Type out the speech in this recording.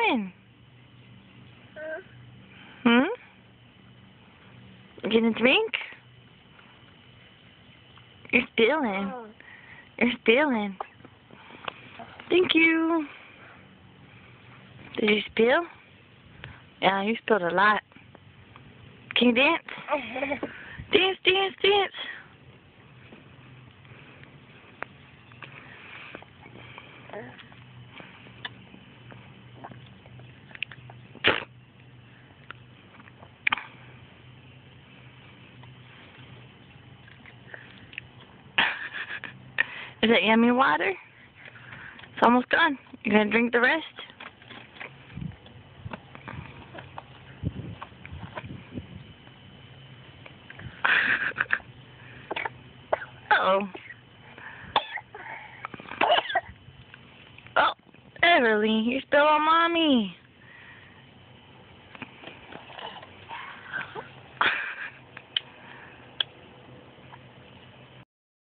doing? Hmm? Getting a drink? You're stealing. You're stealing. Thank you. Did you spill? Yeah, you spilled a lot. Can you dance? Dance, dance, dance. Is that yummy water? It's almost gone. You gonna drink the rest? Uh-oh. Oh, Everly, you spilled on Mommy.